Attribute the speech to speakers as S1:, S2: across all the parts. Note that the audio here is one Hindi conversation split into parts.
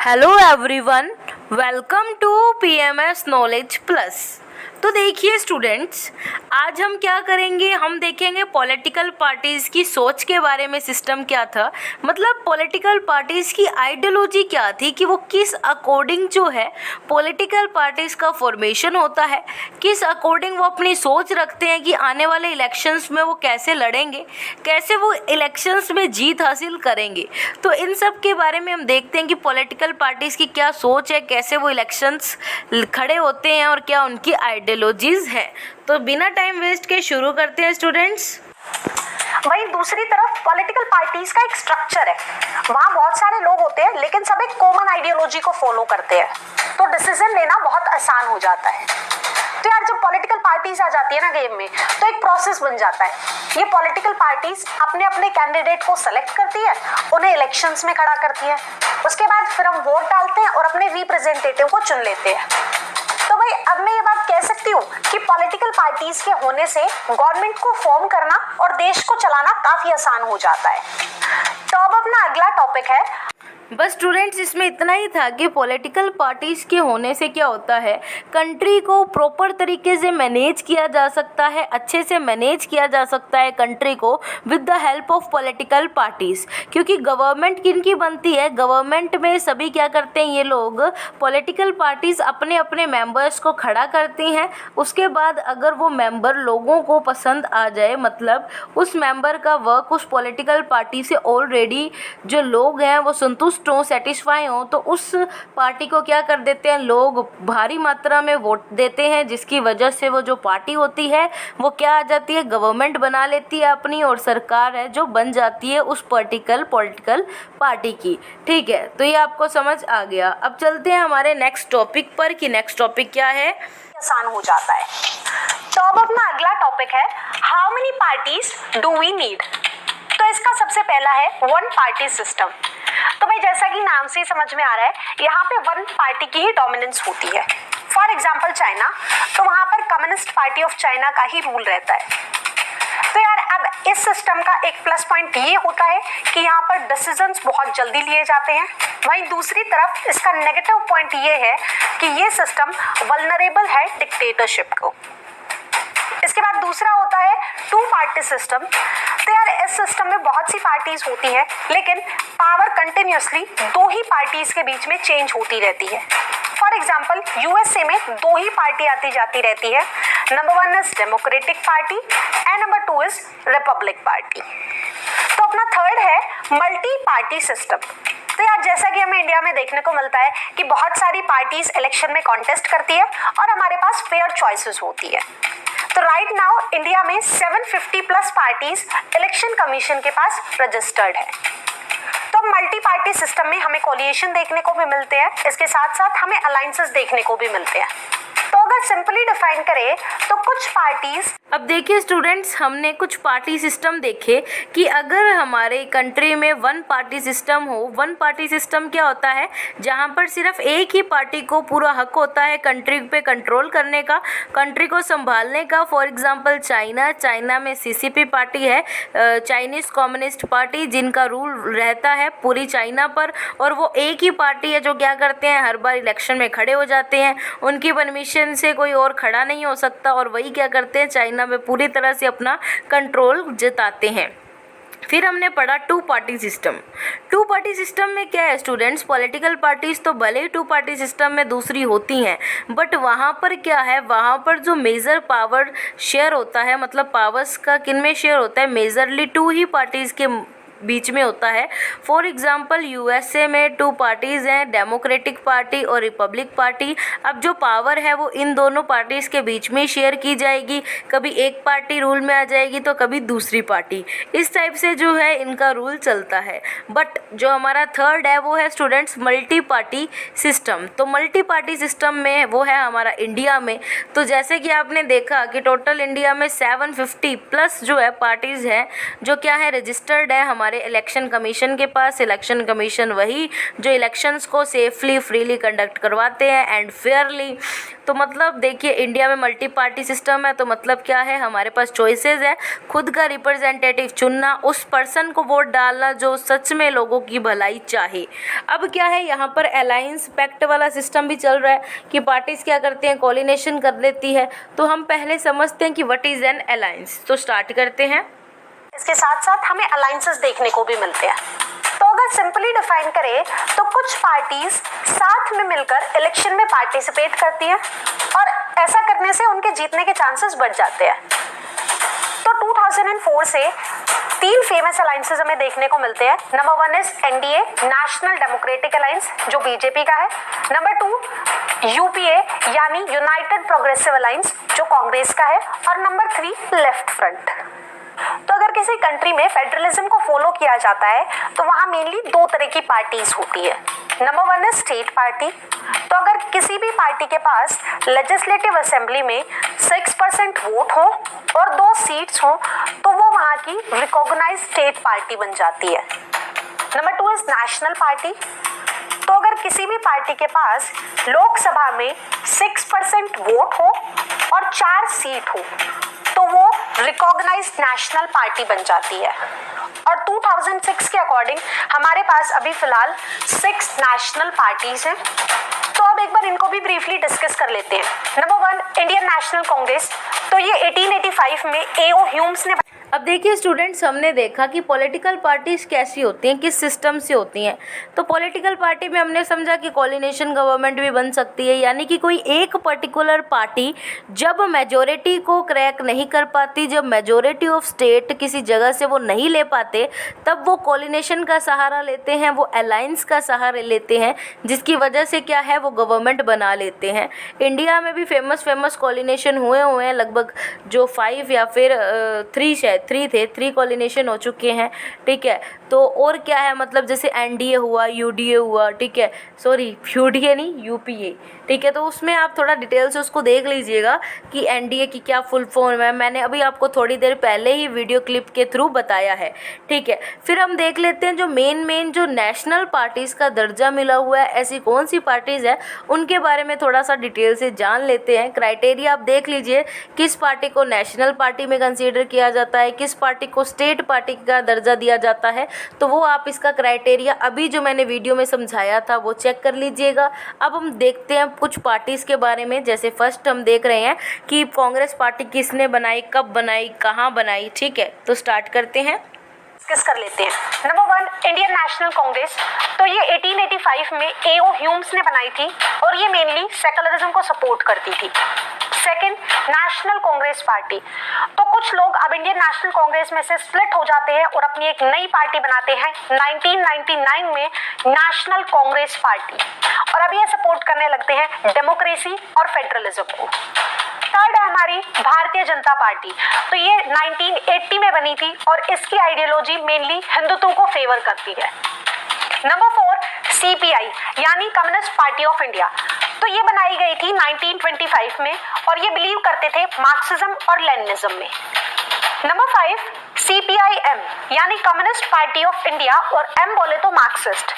S1: Hello everyone, welcome to PMS knowledge plus. तो देखिए स्टूडेंट्स, आज हम क्या करेंगे, हम देखेंगे पॉलिटिकल पार्टीज़ की सोच के बारे में। सिस्टम क्या था, मतलब पॉलिटिकल पार्टीज़ की आइडियोलॉजी क्या थी कि वो किस अकॉर्डिंग जो है पॉलिटिकल पार्टीज़ का फॉर्मेशन होता है, किस अकॉर्डिंग वो अपनी सोच रखते हैं कि आने वाले इलेक्शंस में वो कैसे लड़ेंगे, कैसे वो इलेक्शंस में जीत हासिल करेंगे। तो इन सब के बारे में हम देखते हैं कि पॉलिटिकल पार्टीज़ की क्या सोच है, कैसे वो इलेक्शंस खड़े होते हैं और क्या उनकी आइडियोलॉजीज है। तो बिना टाइम वेस्ट के शुरू करते हैं स्टूडेंट्स।
S2: वहीं दूसरी तरफ पॉलिटिकल पार्टीज का एक स्ट्रक्चर है, वहाँ बहुत सारे लोग होते हैं लेकिन सब एक कॉमन आइडियोलॉजी को फॉलो करते हैं, तो डिसीजन लेना बहुत आसान हो जाता है। तो यार जब पॉलिटिकल पार्टीज आ जाती है ना गेम में, तो एक प्रोसेस बन जाता है। ये पॉलिटिकल पार्टीज अपने अपने कैंडिडेट को सेलेक्ट करती है, उन्हें इलेक्शंस में खड़ा करती है, उसके बाद फिर हम वोट डालते हैं और अपने रिप्रेजेंटेटिव को चुन लेते हैं। तो भाई अब मैं ये बात कह सकती हूँ कि पॉलिटिकल पार्टीज के होने से गवर्नमेंट को फॉर्म करना और देश को चलाना काफी आसान हो जाता है। तो अब अपना अगला टॉपिक है,
S1: बस स्टूडेंट्स इसमें इतना ही था कि पॉलिटिकल पार्टीज़ के होने से क्या होता है, कंट्री को प्रॉपर तरीके से मैनेज किया जा सकता है, अच्छे से मैनेज किया जा सकता है कंट्री को with the help of political parties. क्योंकि गवर्नमेंट किनकी बनती है, गवर्नमेंट में सभी क्या करते हैं, ये लोग पॉलिटिकल पार्टीज़ अपने अपने मेंबर्स को खड़ा करती हैं। उसके बाद अगर वो मेंबर लोगों को पसंद आ जाए, मतलब उस मेंबर का वर्क उस पॉलिटिकल पार्टी से ऑलरेडी जो लोग हैं वो संतुष्ट हो, सेटिस्फाई हो, तो उस पार्टी को क्या कर देते हैं, लोग भारी मात्रा में वोट देते हैं, जिसकी वजह से वो जो पार्टी होती है वो क्या आ जाती है, गवर्नमेंट बना लेती है अपनी, और सरकार है जो बन जाती है उस पॉलिटिकल पार्टी की। ठीक है, तो ये आपको समझ आ गया। अब चलते हैं हमारे नेक्स्ट टॉपिक पर कि नेक्स्ट टॉपिक क्या है।
S2: आसान हो जाता है। तो अब अपना अगला टॉपिक है, how many parties do we need. तो इसका सबसे पहला है वन पार्टी सिस्टम। तो भाई जैसा कि नाम से ही समझ में आ रहा है, यहाँ पे वन पार्टी की ही डोमिनेंस होती है। फॉर एग्जाम्पल चाइना, तो वहां पर कम्युनिस्ट पार्टी ऑफ चाइना का ही रूल रहता है। तो यार अब इस सिस्टम का एक प्लस पॉइंट ये होता है कि यहाँ पर डिसीजंस बहुत जल्दी लिए जाते हैं। वहीं दूसरी तरफ इसका नेगेटिव पॉइंट ये है कि ये सिस्टम वल्नरेबल है डिक्टेटरशिप को। इसके बाद दूसरा होता है टू पार्टी सिस्टम। तो यार इस सिस्टम में बहुत सी पार्टीज होती हैं, लेकिन पावर कंटिन्यूसली दो ही पार्टीज के बीच में चेंज होती रहती है। फॉर एग्जाम्पल यूएसए में दो ही पार्टी आती जाती रहती है। Number 1 is democratic party and number 2 is Republic party. तो अपना थर्ड है मल्टी पार्टी सिस्टम। तो यार जैसा कि हमें इंडिया में देखने को मिलता है कि बहुत सारी पार्टीज इलेक्शन में कॉन्टेस्ट करती है और हमारे पास फेयर चॉइसेस होती है। तो राइट नाउ इंडिया में 750 प्लस पार्टीज इलेक्शन कमीशन के पास रजिस्टर्ड है। तो मल्टी पार्टी सिस्टम में हमें कोलिएशन देखने को भी मिलते हैं, इसके साथ साथ हमें अलायंसेस देखने को भी मिलते हैं। तो अगर सिंपली डिफाइन करें तो कुछ पार्टीज,
S1: अब देखिए स्टूडेंट्स, हमने कुछ पार्टी सिस्टम देखे कि अगर हमारे कंट्री में वन पार्टी सिस्टम हो, वन पार्टी सिस्टम क्या होता है, जहां पर सिर्फ एक ही पार्टी को पूरा हक होता है कंट्री पे कंट्रोल करने का, कंट्री को संभालने का। फॉर एग्जांपल चाइना में सीसीपी पार्टी है, चाइनीज़ कम्युनिस्ट पार्टी, जिनका रूल रहता है पूरी चाइना पर, और वो एक ही पार्टी है जो क्या करते हैं, हर बार इलेक्शन में खड़े हो जाते हैं, उनकी परमिशन से कोई और खड़ा नहीं हो सकता, और वही क्या करते हैं, चाइना में पूरी तरह से अपना कंट्रोल जताते हैं। फिर हमने पढ़ा two party system. Two party system में क्या है स्टूडेंट्स, पॉलिटिकल पार्टीज तो भले ही टू पार्टी सिस्टम में दूसरी होती हैं, बट वहाँ पर क्या है, वहाँ पर जो मेजर पावर शेयर होता है, मतलब पावर्स का किन में शेयर होता है, मेजरली टू ही पार्टीज़ के बीच में होता है। फॉर एग्जांपल यूएसए में टू पार्टीज़ हैं, डेमोक्रेटिक पार्टी और रिपब्लिक पार्टी। अब जो पावर है वो इन दोनों पार्टीज़ के बीच में शेयर की जाएगी, कभी एक पार्टी रूल में आ जाएगी तो कभी दूसरी पार्टी, इस टाइप से जो है इनका रूल चलता है। बट जो हमारा थर्ड है वो है स्टूडेंट्स मल्टी पार्टी सिस्टम। तो मल्टी पार्टी सिस्टम में वो है हमारा इंडिया में। तो जैसे कि आपने देखा कि टोटल इंडिया में 750 प्लस जो है पार्टीज़ हैं, जो क्या है रजिस्टर्ड है हमारे इलेक्शन कमीशन के पास। इलेक्शन कमीशन वही जो इलेक्शंस को सेफली फ्रीली कंडक्ट करवाते हैं एंड फेयरली। तो मतलब देखिए इंडिया में मल्टी पार्टी सिस्टम है, तो मतलब क्या है, हमारे पास चॉइसेस है, खुद का रिप्रेजेंटेटिव चुनना, उस पर्सन को वोट डालना जो सच में लोगों की भलाई चाहे। अब क्या है, यहाँ पर अलायंस पैक्ट वाला सिस्टम भी चल रहा है कि पार्टीज क्या करते हैं, कोऑर्डिनेशन कर लेती है। तो हम पहले समझते हैं कि व्हाट इज एन अलायंस, तो स्टार्ट करते हैं।
S2: इसके साथ साथ हमें अलायंसेस देखने को भी मिलते हैं। तो अगर सिंपली डिफाइन करें तो कुछ पार्टीज साथ में मिलकर इलेक्शन में पार्टिसिपेट करती हैं और ऐसा करने से उनके जीतने के चांसेस बढ़ जाते हैं। तो 2004 से 3 फेमस अलायंसेस हमें देखने को मिलते हैं। Number 1 is NDA, national democratic alliance, जो बीजेपी का है। नंबर 2 यूपीए यानी यूनाइटेड प्रोग्रेसिव अलायंस, जो कांग्रेस का है। और नंबर 3 लेफ्ट फ्रंट। तो अगर किसी कंट्री में फेडरलिज्म को फॉलो किया जाता है तो वहां मेनली 2 तरह की पार्टीज होती है। नंबर 1 है स्टेट पार्टी। तो अगर किसी भी पार्टी के पास लेजिस्लेटिव असेंबली में 6% वोट हो और 2 सीट्स हो तो वो वहां की रिकॉग्नाइज्ड स्टेट पार्टी बन जाती है। Number 2 is national party. तो अगर किसी भी पार्टी के पास लोकसभा में 6% वोट हो और 4 सीट हो तो वो रिकॉग्नाइज्ड नेशनल पार्टी बन जाती है। और 2006 के अकॉर्डिंग हमारे पास अभी फिलहाल 6 नेशनल पार्टीज हैं। तो अब एक बार इनको भी ब्रीफली डिस्कस कर लेते हैं। Number 1 Indian national Congress. तो ये 1885 में A.O. ह्यूम्स ने।
S1: अब देखिए स्टूडेंट्स, हमने देखा कि पॉलिटिकल पार्टीज कैसी होती हैं, किस सिस्टम से होती हैं। तो पॉलिटिकल पार्टी में हमने समझा कि कोऑर्डिनेशन गवर्नमेंट भी बन सकती है, यानी कि कोई एक पर्टिकुलर पार्टी जब मेजॉरिटी को क्रैक नहीं कर पाती, जब मेजॉरिटी ऑफ स्टेट किसी जगह से वो नहीं ले पाते, तब वो कोऑर्डिनेशन का सहारा लेते हैं, वो अलायंस का सहारा लेते हैं, जिसकी वजह से क्या है, वो गवर्नमेंट बना लेते हैं। इंडिया में भी फेमस कोऑर्डिनेशन हुए हैं, लगभग जो 5 या फिर 3 कोऑर्डिनेशन हो चुके हैं, ठीक है। तो और क्या है, मतलब जैसे एनडीए हुआ, यूडीए हुआ, ठीक है, सॉरी यूडीए नहीं, यूपीए, ठीक है। तो उसमें आप थोड़ा डिटेल से उसको देख लीजिएगा कि एनडीए की क्या फुल फॉर्म है, मैंने अभी आपको थोड़ी देर पहले ही वीडियो क्लिप के थ्रू बताया है, ठीक है। फिर हम देख लेते हैं जो मेन जो नेशनल पार्टीज़ का दर्जा मिला हुआ है, ऐसी कौन सी पार्टीज़ है, उनके बारे में थोड़ा सा डिटेल से जान लेते हैं। क्राइटेरिया आप देख लीजिए, किस पार्टी को नेशनल पार्टी में कंसीडर किया जाता है, किस पार्टी को स्टेट पार्टी का दर्जा दिया जाता है, तो वो आप इसका क्राइटेरिया अभी जो मैंने वीडियो में समझाया था वो चेक कर लीजिएगा। अब हम देखते हैं कुछ पार्टीज़ के बारे में। जैसे फर्स्ट हम देख रहे हैं कि कांग्रेस पार्टी किसने बनाई, कब बनाई, कहाँ बनाई, ठीक है। तो स्टार्ट करते हैं,
S2: डिस्कस कर लेते हैं। Number 1 Indian national Congress. तो ये 1885 में A.O. ह्यूम्स ने बनाई थी और ये मेनली सेकुलरिज्म को सपोर्ट करती थी। Second, national Congress party. तो कुछ लोग अब इंडियन नेशनल कांग्रेस में से स्प्लिट हो जाते हैं और अपनी एक नई पार्टी बनाते हैं 1999 में, नेशनल कांग्रेस पार्टी, और अब ये सपोर्ट करने लगते हैं डेमोक्रेसी और फेडरलिज्म को। थर्ड है हमारी भारतीय जनता पार्टी। तो ये 1980 में बनी थी और इसकी आइडियोलॉजी मेनली हिंदुत्व को फेवर करती है। नंबर 4 CPI यानी कम्युनिस्ट पार्टी ऑफ इंडिया। तो ये बनाई गई थी 1925 में और ये बिलीव करते थे मार्क्सिज्म और लेनिनिज्म में। नंबर 5 CPIM यानी कम्युनिस्ट पार्टी ऑफ इंडिया, और M बोले तो मार्क्सिस्ट।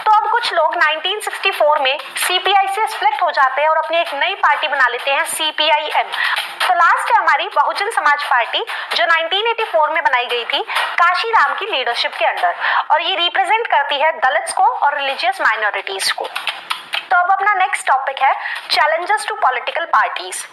S2: तो अब कुछ लोग 1964 में CPI से स्प्लिट हो जाते हैं और अपनी एक नई पार्टी बना लेते हैं CPIM। तो लास्ट है हमारी बहुजन समाज पार्टी, जो 1984 में बनाई गई थी काशीराम की लीडरशिप के अंडर, और ये रिप्रेजेंट करती है दलित्स को और रिलीजियस माइनॉरिटीज को। तो अब अपना नेक्स्ट टॉपिक है चैलेंजेस टू पॉलिटिकल पार्टीज।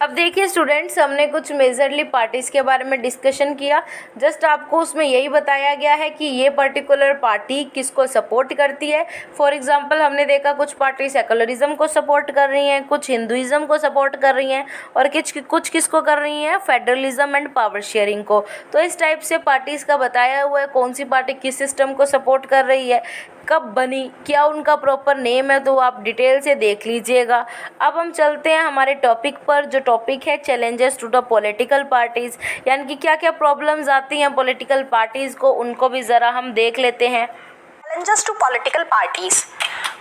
S1: अब देखिए स्टूडेंट्स, हमने कुछ मेजरली पार्टीज़ के बारे में डिस्कशन किया। जस्ट आपको उसमें यही बताया गया है कि ये पर्टिकुलर पार्टी किसको सपोर्ट करती है। फॉर एग्जांपल हमने देखा कुछ पार्टी सेकुलरिज्म को सपोर्ट कर रही हैं, कुछ हिंदुइज्म को सपोर्ट कर रही हैं, और कुछ किसको कर रही हैं, फेडरलिज्म एंड पावर शेयरिंग को। तो इस टाइप से पार्टीज़ का बताया हुआ है कौन सी पार्टी किस सिस्टम को सपोर्ट कर रही है, कब बनी, क्या उनका प्रॉपर नेम है, तो आप डिटेल से देख लीजिएगा। अब हम चलते हैं हमारे टॉपिक पर, जो टॉपिक है challenges to the political parties, यानी कि क्या क्या प्रॉब्लम्स आती हैं पॉलिटिकल पार्टीज़ को, उनको भी ज़रा हम देख लेते हैं।
S2: Challenges to political parties.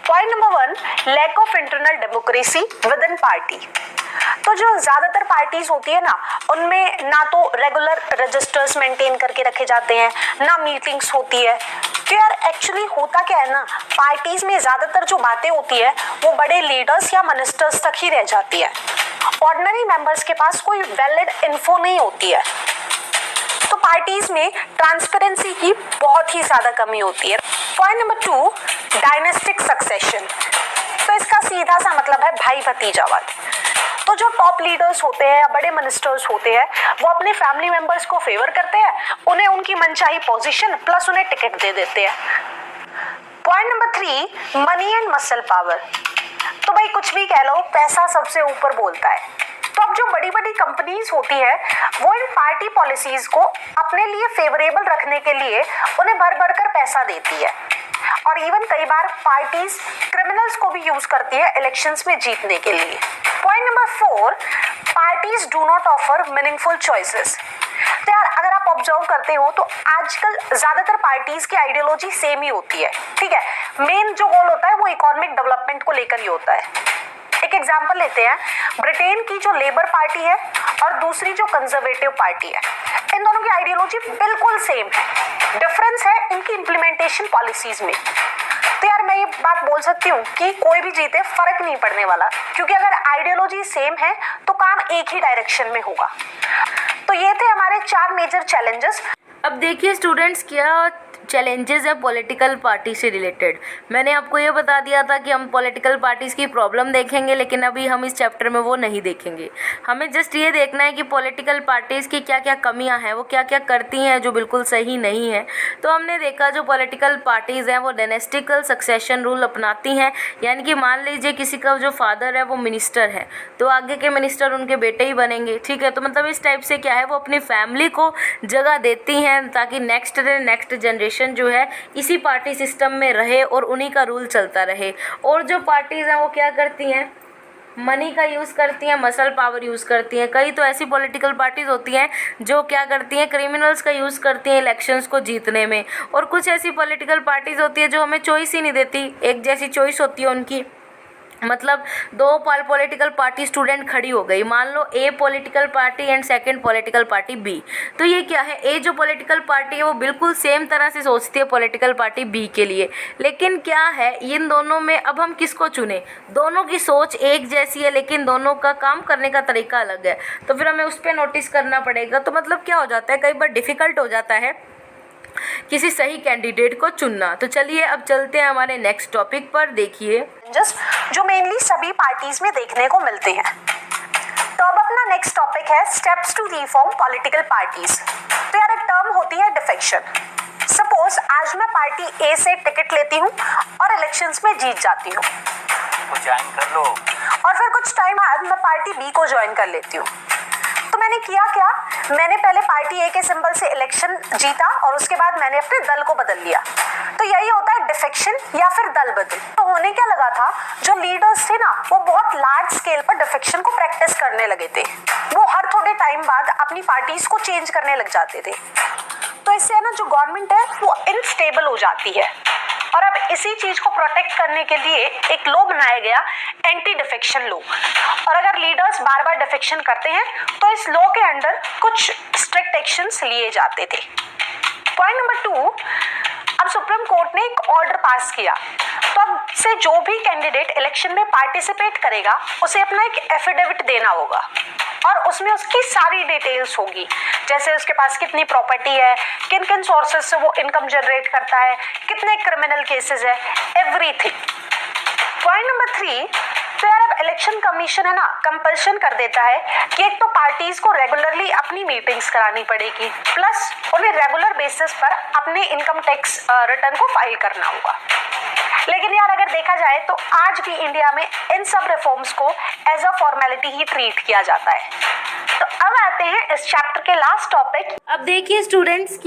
S2: Point number 1, lack of internal democracy within party. तो जो ज़्यादातर पार्टीज होती है ना, उनमें ना तो रेगुलर रजिस्टर्स मेंटेन करके रखे जाते हैं, ना मीटिंग्स होती है, तो यार एक्चुअली होता क्या है ना, पार्टीज में ज्यादातर जो बातें होती है वो बड़े लीडर्स या मिनिस्टर्स तक ही रह जाती है। ऑर्डिनरी मेंबर्स के पास कोई वैलिड इन्फो नहीं होती है। तो पार्टीज में ट्रांसपेरेंसी की बहुत ही ज्यादा कमी होती है। Point number 2, dynastic succession. तो इसका सीधा सा मतलब है भाई भतीजावाद। तो जो टॉप लीडर्स होते हैं या बड़े मिनिस्टर्स होते हैं वो अपने फैमिली मेंबर्स को फेवर करते हैं, उन्हें उनकी मनचाही पोजीशन प्लस उन्हें टिकट दे देते हैं। Point number 3, money and muscle power. तो भाई कुछ भी कह लो, पैसा सबसे ऊपर बोलता है। तो अब जो बड़ी बड़ी कंपनीज होती है वो इन पार्टी पॉलिसीज को अपने लिए फेवरेबल रखने के लिए उन्हें भर भर कर पैसा देती है, और इवन कई बार पार्टीज क्रिमिनल्स को भी यूज करती है इलेक्शंस में जीतने के लिए। Point number 4, parties do not offer meaningful choices. तो यार अगर आप ऑब्जर्व करते हो तो आजकल ज्यादातर पार्टीज की आइडियोलॉजी सेम ही होती है, ठीक है। मेन जो गोल होता है वो इकोनॉमिक डेवलपमेंट को लेकर ही होता है। एक एग्जांपल लेते हैं, ब्रिटेन की जो लेबर पार्टी है और दूसरी जो कंजर्वेटिव पार्टी है, इन दोनों की आइडियोलॉजी बिल्कुल सेम है, डिफरेंस है इनकी इम्प्लीमेंटेशन पॉलिसीज में। तो यार मैं ये बात बोल सकती हूँ कि कोई भी जीते फर्क नहीं पड़ने वाला, क्योंकि अगर आइडियोलॉजी सेम है तो काम एक ही डायरेक्शन में होगा। तो ये थे हमारे 4 मेजर चैलेंजेस।
S1: अब देखिए स्टूडेंट्स, क्या चैलेंजेस है पॉलिटिकल पार्टी से रिलेटेड। मैंने आपको ये बता दिया था कि हम पॉलिटिकल पार्टीज़ की प्रॉब्लम देखेंगे, लेकिन अभी हम इस चैप्टर में वो नहीं देखेंगे। हमें जस्ट ये देखना है कि पॉलिटिकल पार्टीज़ की क्या क्या कमियां हैं, वो क्या क्या करती हैं जो बिल्कुल सही नहीं है। तो हमने देखा जो पॉलिटिकल पार्टीज़ हैं वो डायनेस्टिकल सक्सेशन रूल अपनाती हैं, यानी कि मान लीजिए किसी का जो फादर है वो मिनिस्टर है तो आगे के मिनिस्टर उनके बेटे ही बनेंगे, ठीक है। तो मतलब इस टाइप से क्या है, वो अपनी फैमिली को जगह देती हैं ताकि नेक्स्ट जनरेशन जो है इसी पार्टी सिस्टम में रहे और उन्हीं का रूल चलता रहे। और जो पार्टीज़ हैं वो क्या करती हैं, मनी का यूज़ करती हैं, मसल पावर यूज़ करती हैं। कई तो ऐसी पॉलिटिकल पार्टीज़ होती हैं जो क्या करती हैं, क्रिमिनल्स का यूज़ करती हैं इलेक्शंस को जीतने में। और कुछ ऐसी पॉलिटिकल पार्टीज़ होती है जो हमें चॉइस ही नहीं देती, एक जैसी चॉइस होती है उनकी। मतलब 2 पॉलिटिकल पार्टी स्टूडेंट खड़ी हो गई, मान लो A political party and second political party B. तो ये क्या है, ए जो पॉलिटिकल पार्टी है वो बिल्कुल सेम तरह से सोचती है पॉलिटिकल पार्टी बी के लिए, लेकिन क्या है इन दोनों में अब हम किसको चुने। दोनों की सोच एक जैसी है लेकिन दोनों का काम करने का तरीका अलग है, तो फिर हमें उस पर नोटिस करना पड़ेगा। तो मतलब क्या हो जाता है, कई बार डिफ़िकल्ट हो जाता है किसी सही कैंडिडेट को चुनना। तो चलिए अब चलते हैं हमारे नेक्स्ट टॉपिक पर। देखिए
S2: जो मेनली सभी पार्टीज में देखने को मिलते हैं। तो अब अपना नेक्स्ट टॉपिक है steps to reform political parties. तो यार एक टर्म होती है डिफेक्शन। सपोज आज मैं पार्टी ए से टिकट लेती हूँ और इलेक्शंस में जीत जाती हूँ,
S3: ज्वाइन कर लो,
S2: और फिर कुछ टाइम बाद मैं पार्टी बी को ज्वाइन कर लेती हूँ। तो मैंने किया क्या, मैंने पहले पार्टी ए के सिंबल से इलेक्शन जीता और उसके बाद मैंने अपने दल को बदल लिया। तो यही होता है डिफेक्शन या फिर दल बदल। तो होने क्या लगा था, जो लीडर्स थे ना वो बहुत लार्ज स्केल पर डिफेक्शन को प्रैक्टिस करने लगे थे। वो हर थोड़े टाइम बाद अपनी पार्टीज को चेंज करने लग जाते थे। तो इससे ना जो गवर्नमेंट है वो इनस्टेबल हो जाती है। और अब इसी चीज को प्रोटेक्ट करने के लिए एक लॉ बनाया गया, एंटी डिफेक्शन लॉ। और अगर लीडर्स बार बार डिफेक्शन करते हैं तो इस लॉ के अंडर कुछ स्ट्रिक्ट एक्शंस लिए जाते थे। पॉइंट नंबर 2, अब सुप्रीम कोर्ट ने एक ऑर्डर पास किया। तो अब से जो भी कैंडिडेट इलेक्शन में पार्टिसिपेट करेगा उसे अपना एक एफिडेविट देना होगा, और उसमें उसकी सारी डिटेल्स होगी, जैसे उसके पास कितनी प्रॉपर्टी है, किन किन सोर्सेज से वो इनकम जनरेट करता है, कितने क्रिमिनल केसेस है, एवरीथिंग। पॉइंट नंबर 3, तो यार अब इलेक्शन कमीशन है ना कंपल्शन कर देता है कि एक तो पार्टीज को रेगुलरली अपनी मीटिंग्स करानी पड़ेगी, प्लस उन्हें रेगुलर बेसिस पर अपने इनकम टैक्स रिटर्न को फाइल करना होगा। लेकिन यार अगर देखा जाए तो आज भी इंडिया में इन सब रिफॉर्म्स को एज अ फॉर्मेलिटी ही ट्रीट किया जाता है। तो अब आते हैं इस चैप्टर के लास्ट टॉपिक।
S1: अब देखिए स्टूडेंट्स,